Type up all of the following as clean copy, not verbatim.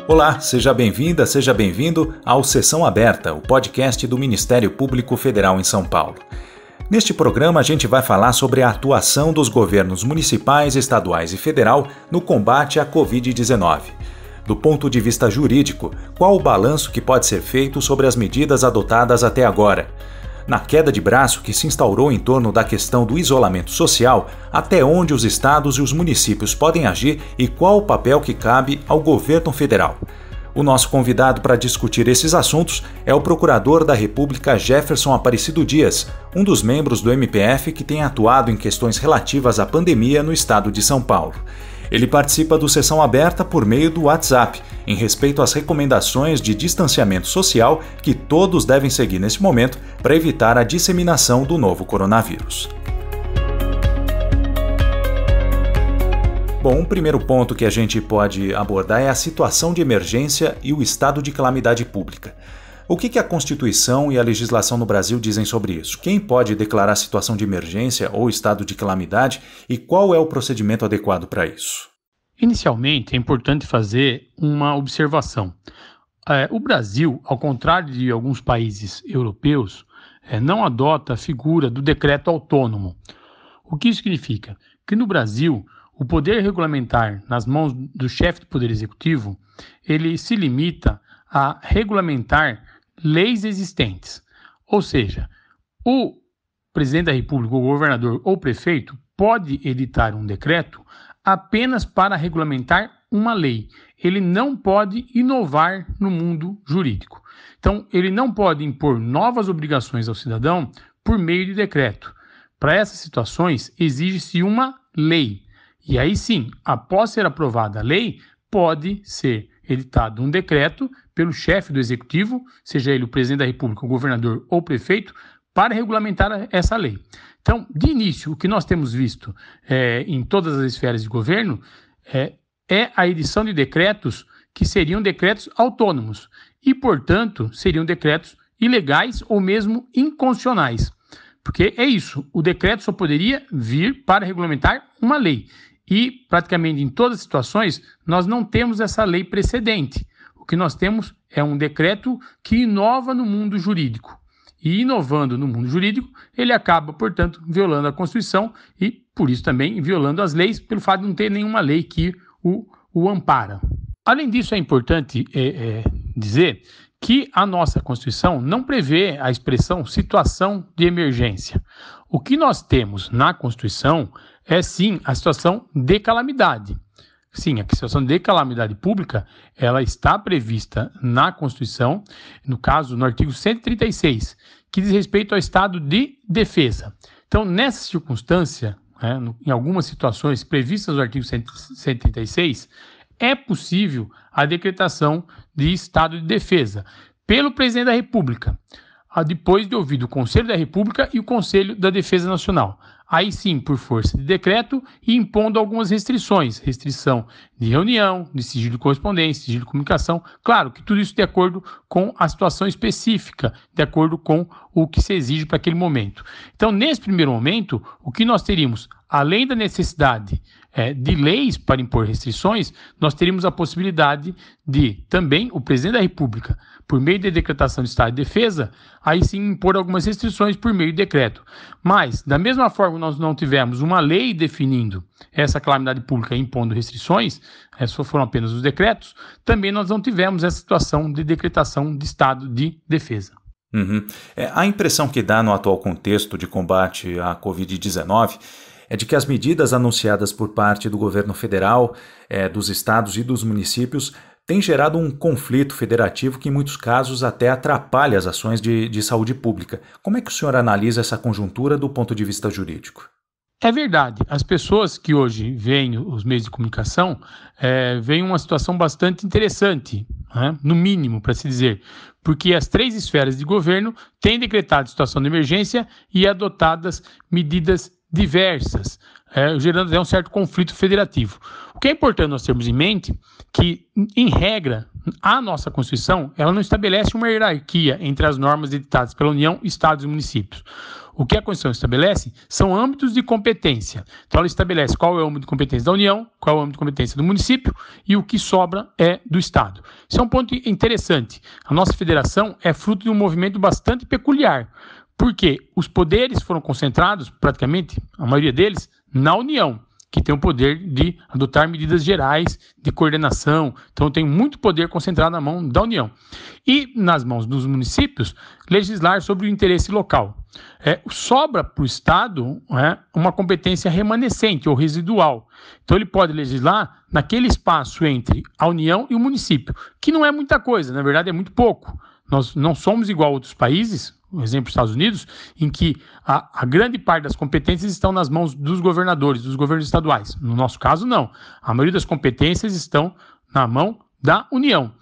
Olá, seja bem-vinda, seja bem-vindo ao Sessão Aberta, o podcast do Ministério Público Federal em São Paulo. Neste programa a gente vai falar sobre a atuação dos governos municipais, estaduais e federal no combate à Covid-19. Do ponto de vista jurídico, qual o balanço que pode ser feito sobre as medidas adotadas até agora? Na queda de braço que se instaurou em torno da questão do isolamento social, até onde os estados e os municípios podem agir e qual o papel que cabe ao governo federal? O nosso convidado para discutir esses assuntos é o Procurador da República Jefferson Aparecido Dias, um dos membros do MPF que tem atuado em questões relativas à pandemia no estado de São Paulo. Ele participa do Sessão Aberta por meio do WhatsApp, em respeito às recomendações de distanciamento social que todos devem seguir nesse momento para evitar a disseminação do novo coronavírus. Bom, um primeiro ponto que a gente pode abordar é a situação de emergência e o estado de calamidade pública. O que a Constituição e a legislação no Brasil dizem sobre isso? Quem pode declarar situação de emergência ou estado de calamidade e qual é o procedimento adequado para isso? Inicialmente, é importante fazer uma observação. O Brasil, ao contrário de alguns países europeus, não adota a figura do decreto autônomo. O que isso significa? Que no Brasil, o poder regulamentar nas mãos do chefe do Poder Executivo, ele se limita a regulamentar leis existentes. Ou seja, o presidente da República, o governador ou o prefeito pode editar um decreto apenas para regulamentar uma lei. Ele não pode inovar no mundo jurídico. Então, ele não pode impor novas obrigações ao cidadão por meio de decreto. Para essas situações, exige-se uma lei. E aí sim, após ser aprovada a lei, pode ser editado um decreto pelo chefe do executivo, seja ele o presidente da República, o governador ou o prefeito, para regulamentar essa lei. Então, de início, o que nós temos visto em todas as esferas de governo é a edição de decretos que seriam decretos autônomos e, portanto, seriam decretos ilegais ou mesmo inconstitucionais. Porque é isso, o decreto só poderia vir para regulamentar uma lei. E, praticamente em todas as situações, nós não temos essa lei precedente. O que nós temos é um decreto que inova no mundo jurídico. E, inovando no mundo jurídico, ele acaba, portanto, violando a Constituição e, por isso, também violando as leis, pelo fato de não ter nenhuma lei que o ampara. Além disso, é importante dizer que a nossa Constituição não prevê a expressão situação de emergência. O que nós temos na Constituição é, sim, a situação de calamidade. Sim, a situação de calamidade pública, ela está prevista na Constituição, no caso, no artigo 136, que diz respeito ao estado de defesa. Então, nessa circunstância, em algumas situações previstas no artigo 136, é possível a decretação de estado de defesa pelo presidente da República, depois de ouvido o Conselho da República e o Conselho da Defesa Nacional. Aí sim, por força de decreto e impondo algumas restrições, restrição de reunião, de sigilo de correspondência, sigilo de comunicação. Claro que tudo isso de acordo com a situação específica, de acordo com o que se exige para aquele momento. Então, nesse primeiro momento, o que nós teríamos, além da necessidade de leis para impor restrições, nós teríamos a possibilidade de também o presidente da República, por meio de decretação de estado de defesa, aí sim impor algumas restrições por meio de decreto. Mas, da mesma forma que nós não tivemos uma lei definindo essa calamidade pública impondo restrições, só foram apenas os decretos, também nós não tivemos essa situação de decretação de estado de defesa. A impressão que dá no atual contexto de combate à Covid-19 é de que as medidas anunciadas por parte do governo federal, dos estados e dos municípios têm gerado um conflito federativo que, em muitos casos, até atrapalha as ações de saúde pública. Como é que o senhor analisa essa conjuntura do ponto de vista jurídico? É verdade. As pessoas que hoje veem os meios de comunicação veem uma situação bastante interessante, no mínimo, para se dizer, porque as três esferas de governo têm decretado situação de emergência e adotadas medidas diversas, gerando até um certo conflito federativo. O que é importante nós termos em mente que, em regra, a nossa Constituição ela não estabelece uma hierarquia entre as normas editadas pela União, Estados e municípios. O que a Constituição estabelece são âmbitos de competência. Então, ela estabelece qual é o âmbito de competência da União, qual é o âmbito de competência do município e o que sobra é do Estado. Isso é um ponto interessante. A nossa federação é fruto de um movimento bastante peculiar, porque os poderes foram concentrados, praticamente, a maioria deles, na União, que tem o poder de adotar medidas gerais de coordenação. Então, tem muito poder concentrado na mão da União. E, nas mãos dos municípios, legislar sobre o interesse local. Sobra para o Estado uma competência remanescente ou residual. Então, ele pode legislar naquele espaço entre a União e o município, que não é muita coisa, na verdade é muito pouco. Nós não somos igual a outros países, por exemplo, Estados Unidos, em que a grande parte das competências estão nas mãos dos governadores, dos governos estaduais. No nosso caso, não. A maioria das competências estão na mão da União.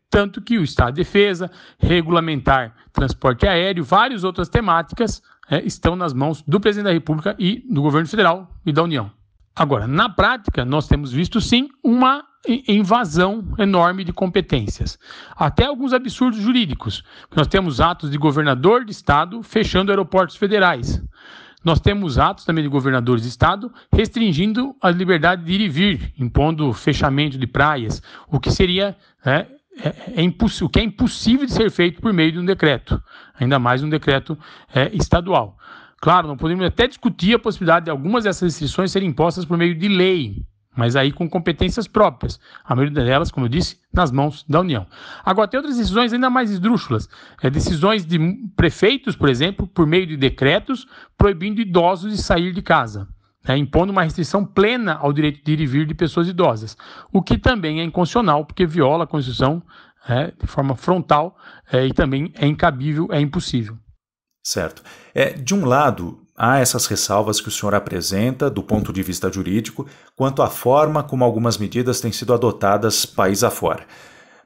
Tanto que o Estado de Defesa, regulamentar transporte aéreo, várias outras temáticas estão nas mãos do Presidente da República e do Governo Federal e da União. Agora, na prática, nós temos visto, sim, uma invasão enorme de competências. Até alguns absurdos jurídicos. Nós temos atos de governador de estado fechando aeroportos federais. Nós temos atos também de governadores de estado restringindo a liberdade de ir e vir, impondo fechamento de praias, o que seria o que é impossível de ser feito por meio de um decreto, ainda mais um decreto estadual. Claro, não podemos até discutir a possibilidade de algumas dessas restrições serem impostas por meio de lei, mas aí com competências próprias, a maioria delas, como eu disse, nas mãos da União. Agora, tem outras decisões ainda mais esdrúxulas, decisões de prefeitos, por exemplo, por meio de decretos, proibindo idosos de sair de casa, impondo uma restrição plena ao direito de ir e vir de pessoas idosas, o que também é inconstitucional, porque viola a Constituição de forma frontal e também é incabível, é impossível. Certo. De um lado, há essas ressalvas que o senhor apresenta do ponto de vista jurídico quanto à forma como algumas medidas têm sido adotadas país afora.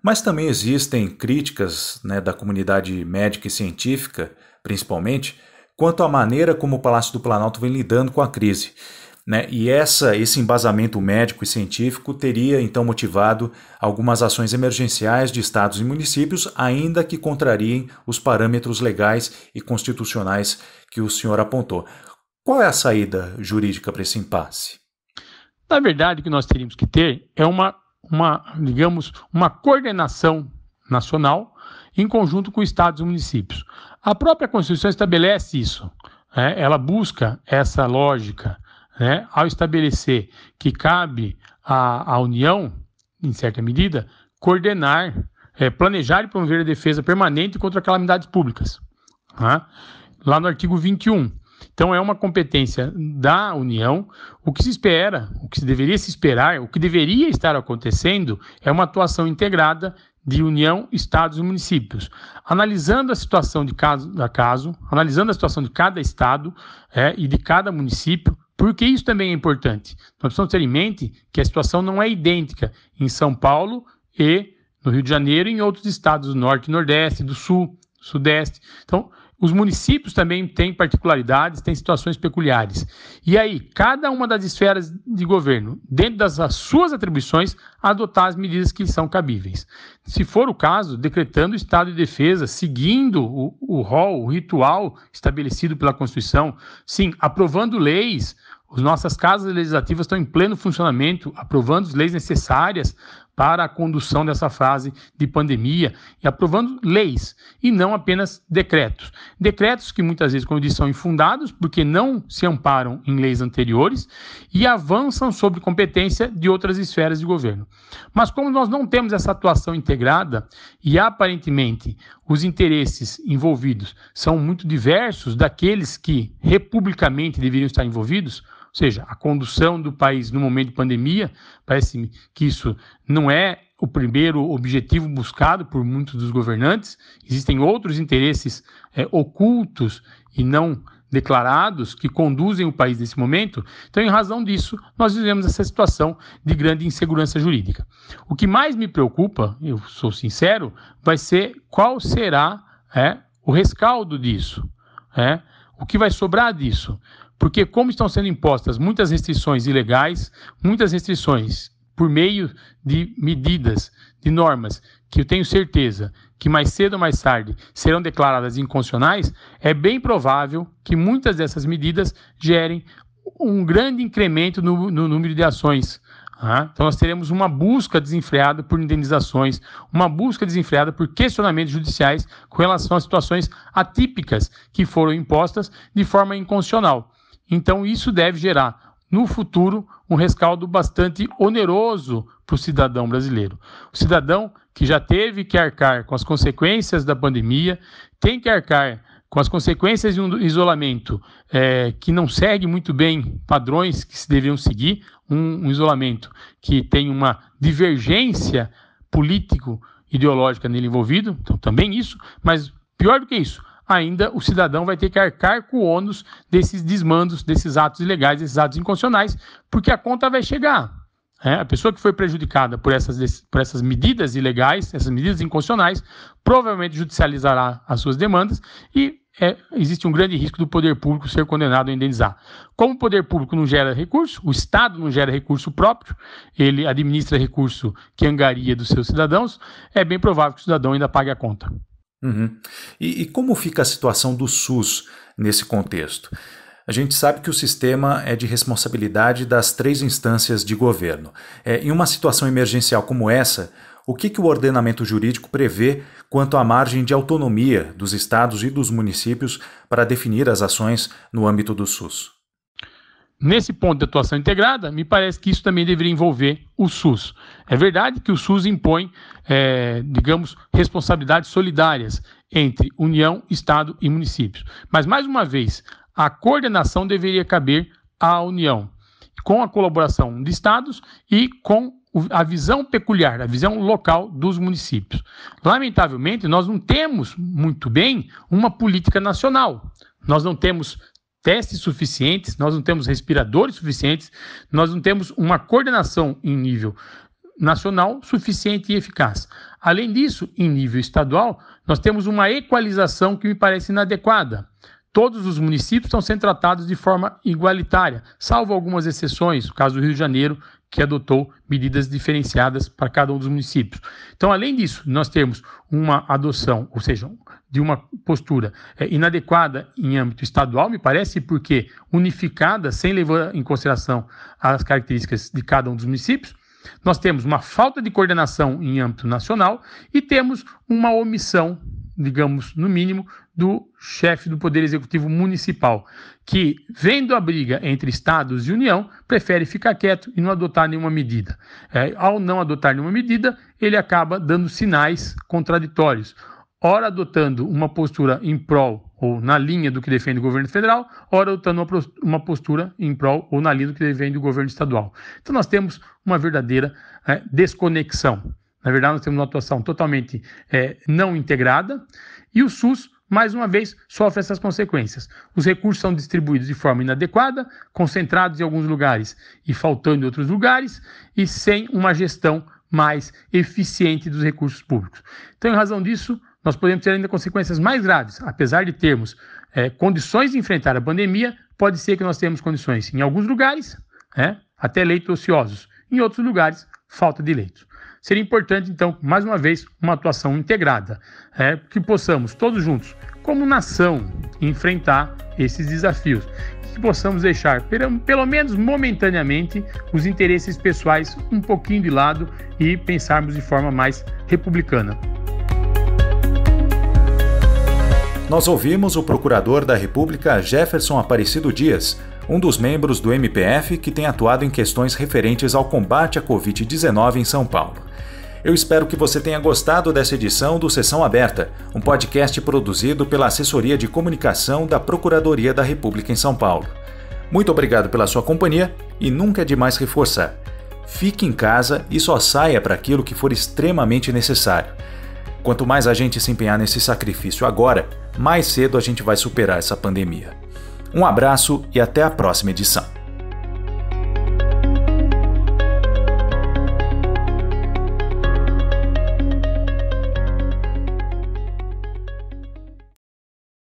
Mas também existem críticas da comunidade médica e científica, principalmente, quanto à maneira como o Palácio do Planalto vem lidando com a crise. E esse embasamento médico e científico teria, então, motivado algumas ações emergenciais de estados e municípios, ainda que contrariem os parâmetros legais e constitucionais que o senhor apontou. Qual é a saída jurídica para esse impasse? Na verdade, o que nós teríamos que ter é uma coordenação nacional em conjunto com estados e municípios. A própria Constituição estabelece isso. Ela busca essa lógica, ao estabelecer que cabe à União, em certa medida, coordenar, planejar e promover a defesa permanente contra calamidades públicas. Lá no artigo 21. Então, é uma competência da União. O que se espera, o que deveria se esperar, o que deveria estar acontecendo é uma atuação integrada de União, Estados e municípios, analisando a situação de caso a caso, analisando a situação de cada estado e de cada município, porque isso também é importante. Nós precisamos ter em mente que a situação não é idêntica em São Paulo e no Rio de Janeiro e em outros estados do Norte e Nordeste, do Sul, Sudeste. Então, os municípios também têm particularidades, têm situações peculiares. E aí, cada uma das esferas de governo, dentro das suas atribuições, adotar as medidas que são cabíveis. Se for o caso, decretando o estado de defesa, seguindo o rol, o ritual estabelecido pela Constituição, sim, aprovando leis. As nossas casas legislativas estão em pleno funcionamento, aprovando as leis necessárias para a condução dessa fase de pandemia e aprovando leis e não apenas decretos. Decretos que muitas vezes, como eu disse, são infundados porque não se amparam em leis anteriores e avançam sobre competência de outras esferas de governo. Mas como nós não temos essa atuação integrada e aparentemente os interesses envolvidos são muito diversos daqueles que republicamente deveriam estar envolvidos, ou seja, a condução do país no momento de pandemia, parece-me que isso não é o primeiro objetivo buscado por muitos dos governantes. Existem outros interesses ocultos e não declarados que conduzem o país nesse momento. Então, em razão disso, nós vivemos essa situação de grande insegurança jurídica. O que mais me preocupa, eu sou sincero, vai ser qual será o rescaldo disso, o que vai sobrar disso. Porque como estão sendo impostas muitas restrições ilegais, muitas restrições por meio de medidas de normas que eu tenho certeza que mais cedo ou mais tarde serão declaradas inconstitucionais, é bem provável que muitas dessas medidas gerem um grande incremento no número de ações. Então nós teremos uma busca desenfreada por indenizações, uma busca desenfreada por questionamentos judiciais com relação a situações atípicas que foram impostas de forma inconstitucional. Então isso deve gerar, no futuro, um rescaldo bastante oneroso para o cidadão brasileiro. O cidadão que já teve que arcar com as consequências da pandemia, tem que arcar com as consequências de um isolamento que não segue muito bem padrões que se deveriam seguir, um isolamento que tem uma divergência político-ideológica nele envolvido, então também isso, mas pior do que isso, ainda o cidadão vai ter que arcar com o ônus desses desmandos, desses atos ilegais, desses atos inconstitucionais, porque a conta vai chegar. A pessoa que foi prejudicada por essas medidas ilegais, essas medidas inconstitucionais, provavelmente judicializará as suas demandas e existe um grande risco do poder público ser condenado a indenizar. Como o poder público não gera recurso, o Estado não gera recurso próprio, ele administra recurso que angaria dos seus cidadãos, é bem provável que o cidadão ainda pague a conta. Uhum. E como fica a situação do SUS nesse contexto? A gente sabe que o sistema é de responsabilidade das 3 instâncias de governo. Em uma situação emergencial como essa, o que o ordenamento jurídico prevê quanto à margem de autonomia dos estados e dos municípios para definir as ações no âmbito do SUS? Nesse ponto de atuação integrada, me parece que isso também deveria envolver o SUS. É verdade que o SUS impõe, responsabilidades solidárias entre União, Estado e municípios. Mas, mais uma vez, a coordenação deveria caber à União, com a colaboração de estados e com a visão peculiar, a visão local dos municípios. Lamentavelmente, nós não temos muito bem uma política nacional. Nós não temos testes suficientes, nós não temos respiradores suficientes, nós não temos uma coordenação em nível nacional suficiente e eficaz. Além disso, em nível estadual, nós temos uma equalização que me parece inadequada. Todos os municípios estão sendo tratados de forma igualitária, salvo algumas exceções, o caso do Rio de Janeiro, que adotou medidas diferenciadas para cada um dos municípios. Então, além disso, nós temos uma adoção, ou seja, de uma postura inadequada em âmbito estadual, me parece, porque unificada, sem levar em consideração as características de cada um dos municípios. Nós temos uma falta de coordenação em âmbito nacional e temos uma omissão, digamos, no mínimo, do chefe do Poder Executivo Municipal, que, vendo a briga entre Estados e União, prefere ficar quieto e não adotar nenhuma medida. Ao não adotar nenhuma medida, ele acaba dando sinais contraditórios, ora adotando uma postura em prol ou na linha do que defende o governo federal, ora adotando uma postura em prol ou na linha do que defende o governo estadual. Então nós temos uma verdadeira desconexão. Na verdade, nós temos uma atuação totalmente não integrada e o SUS, mais uma vez, sofre essas consequências. Os recursos são distribuídos de forma inadequada, concentrados em alguns lugares e faltando em outros lugares, e sem uma gestão mais eficiente dos recursos públicos. Então, em razão disso, nós podemos ter ainda consequências mais graves. Apesar de termos condições de enfrentar a pandemia, pode ser que nós tenhamos condições, em alguns lugares, até leitos ociosos, em outros lugares, falta de leitos. Seria importante, então, mais uma vez, uma atuação integrada, que possamos, todos juntos, como nação, enfrentar esses desafios, que possamos deixar, pelo menos momentaneamente, os interesses pessoais um pouquinho de lado e pensarmos de forma mais republicana. Nós ouvimos o procurador da República Jefferson Aparecido Dias, um dos membros do MPF que tem atuado em questões referentes ao combate à Covid-19 em São Paulo. Eu espero que você tenha gostado dessa edição do Sessão Aberta, um podcast produzido pela Assessoria de Comunicação da Procuradoria da República em São Paulo. Muito obrigado pela sua companhia e nunca é demais reforçar. Fique em casa e só saia para aquilo que for extremamente necessário. Quanto mais a gente se empenhar nesse sacrifício agora, mais cedo a gente vai superar essa pandemia. Um abraço e até a próxima edição.